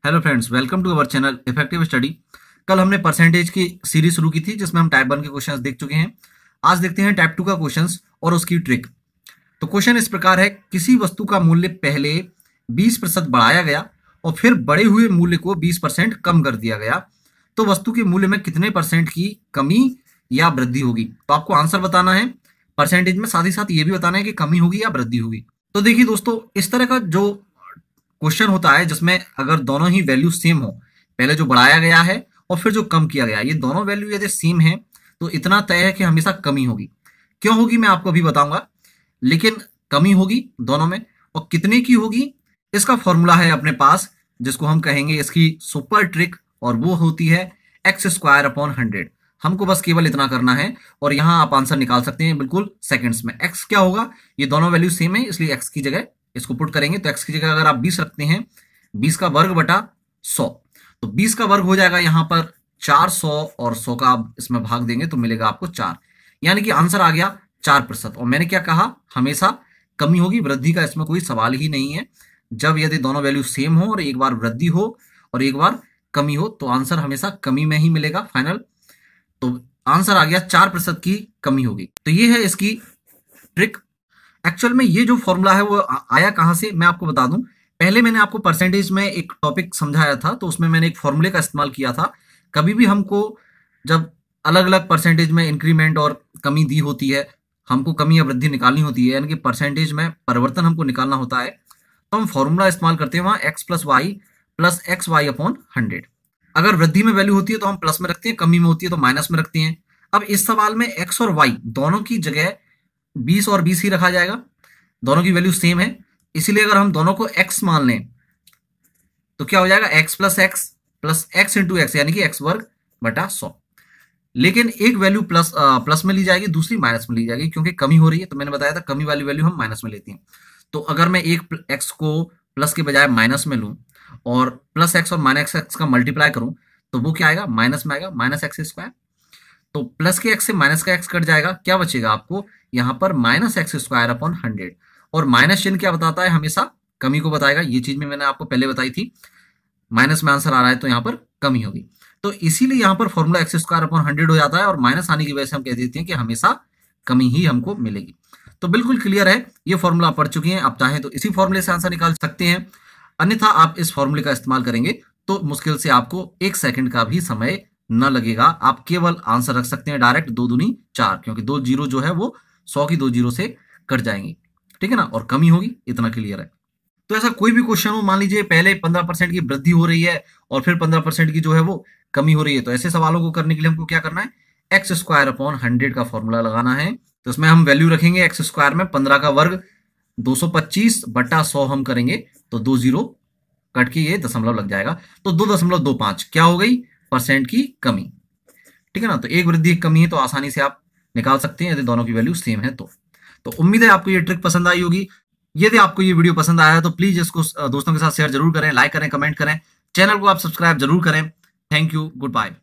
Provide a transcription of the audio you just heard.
Hello friends, welcome to our channel effective study. कल हमने percentage की सीरीज शुरू की थी जिसमें हम टाइप 1 के क्वेश्चंस देख चुके हैं। आज देखते हैं टाइप 2 का क्वेश्चंस और उसकी ट्रिक। तो क्वेश्चन इस प्रकार है, किसी वस्तु का मूल्य पहले 20% बढ़ाया गया और फिर बढ़े हुए मूल्य को 20% कम कर दिया गया, तो वस्तु के मूल्य में कितने परसेंट की कमी या वृद्धि होगी। तो आपको आंसर बताना है परसेंटेज में, साथ ही साथ ये भी बताना है कि कमी होगी या वृद्धि होगी। तो देखिए दोस्तों, इस तरह का जो क्वेश्चन होता है जिसमें अगर दोनों ही वैल्यू सेम हो, पहले जो बढ़ाया गया है और फिर जो कम किया गया है, ये दोनों वैल्यू यदि सेम है तो इतना तय है कि हमेशा कमी होगी। क्यों होगी मैं आपको अभी बताऊंगा, लेकिन कमी होगी दोनों में। और कितने की होगी, इसका फॉर्मूला है अपने पास, जिसको हम कहेंगे इसकी सुपर ट्रिक, और वो होती है x² / 100। हमको बस केवल इतना करना है और यहां आप आंसर निकाल सकते हैं बिल्कुल सेकंड्स में। x क्या होगा, ये दोनों वैल्यू सेम है इसलिए x की जगह इसको पुट करेंगे। तो x की जगह अगर आप 20 रखते हैं, 20 का वर्ग बटा 100, तो 20 का वर्ग हो जाएगा यहां पर 400 और 100 का आप इसमें भाग देंगे तो मिलेगा आपको 4, यानी कि आंसर आ गया 4%। और मैंने क्या कहा, हमेशा कमी होगी, वृद्धि का इसमें कोई सवाल ही नहीं है। जब यदि दोनों वैल्यू सेम हो और एक बार वृद्धि हो और एक बार कमी हो तो आंसर हमेशा कमी में ही मिलेगा फाइनल। तो आंसर आ गया 4% की कमी होगी। तो ये है इसकी ट्रिक। एक्चुअल में ये जो फॉर्मूला है वो आया कहां से, मैं आपको बता दूं। पहले मैंने आपको परसेंटेज में एक टॉपिक समझाया था, तो उसमें मैंने एक फॉर्मूले का इस्तेमाल किया था। कभी भी हमको जब अलग अलग परसेंटेज में इंक्रीमेंट और कमी दी होती है, हमको कमी या वृद्धि निकालनी होती है, यानी कि परसेंटेज में परिवर्तन हमको निकालना होता है, तो हम फॉर्मूला इस्तेमाल करते हैं वहां x+y+xy/100। अगर वृद्धि में वैल्यू होती है तो हम प्लस में रखते हैं, कमी में होती है तो माइनस में रखते हैं। अब इस सवाल में x और y दोनों की जगह 20 और 20 ही रखा जाएगा, दोनों की वैल्यू सेम है, इसीलिए अगर हम दोनों को x मान लें तो क्या हो जाएगा, x+x इंटू एक्स, यानी कि x² / 100। लेकिन एक वैल्यू प्लस में ली जाएगी, दूसरी माइनस में ली जाएगी, क्योंकि कमी हो रही है। तो मैंने बताया था कमी वाली वैल्यू हम माइनस में लेते हैं। तो अगर मैं एक x को प्लस के बजाय माइनस में लूं और +x और -x का मल्टीप्लाई करूं तो वो क्या आएगा, माइनस में आएगा, -x²। तो प्लस के x से माइनस का x कट जाएगा, क्या बचेगा आपको यहां पर -x² / 100। और माइनस चिन्ह क्या बताता है, हमेशा कमी को बताएगा। ये चीज में मैंने आपको पहले बताई थी, माइनस में आंसर आ रहा है तो यहां पर कमी होगी। तो इसीलिए यहां पर फॉर्मूला x² / 100 हो जाता है, और माइनस आने की वजह से हम कह देते हैं कि हमेशा कमी ही हमको मिलेगी। तो बिल्कुल क्लियर है, ये फॉर्मूला आप पढ़ चुके हैं। आप चाहें तो इसी फॉर्मूले से आंसर निकाल सकते हैं, अन्यथा आप इस फॉर्मूले का इस्तेमाल करेंगे तो मुश्किल से आपको 1 सेकंड का भी समय न लगेगा। आप केवल आंसर रख सकते हैं डायरेक्ट 2 दूनी 4, क्योंकि 2 जीरो जो है वो 100 की 2 जीरो से कट जाएंगी, ठीक है ना, और कमी होगी, इतना क्लियर है। तो ऐसा कोई भी क्वेश्चन हो, मान लीजिए पहले 15% की वृद्धि हो रही है और फिर 15% की जो है वो कमी हो रही है, तो ऐसे सवालों को करने के लिए हमको क्या करना है, x² / 100 का फॉर्मूला लगाना है। तो इसमें हम वैल्यू रखेंगे x² में 15 का वर्ग 225 बटा 100 हम करेंगे, तो 2 जीरो कट के ये दशमलव लग जाएगा, तो 2.25 क्या हो गई, परसेंट की कमी, ठीक है ना। तो एक वृद्धि एक कमी है, तो आसानी से आप निकाल सकते हैं यदि दोनों की वैल्यू सेम है तो उम्मीद है आपको ये ट्रिक पसंद आई होगी। यदि आपको ये वीडियो पसंद आया है तो प्लीज इसको दोस्तों के साथ शेयर जरूर करें, लाइक करें, कमेंट करें, चैनल को आप सब्सक्राइब जरूर करें। Thank you, good bye.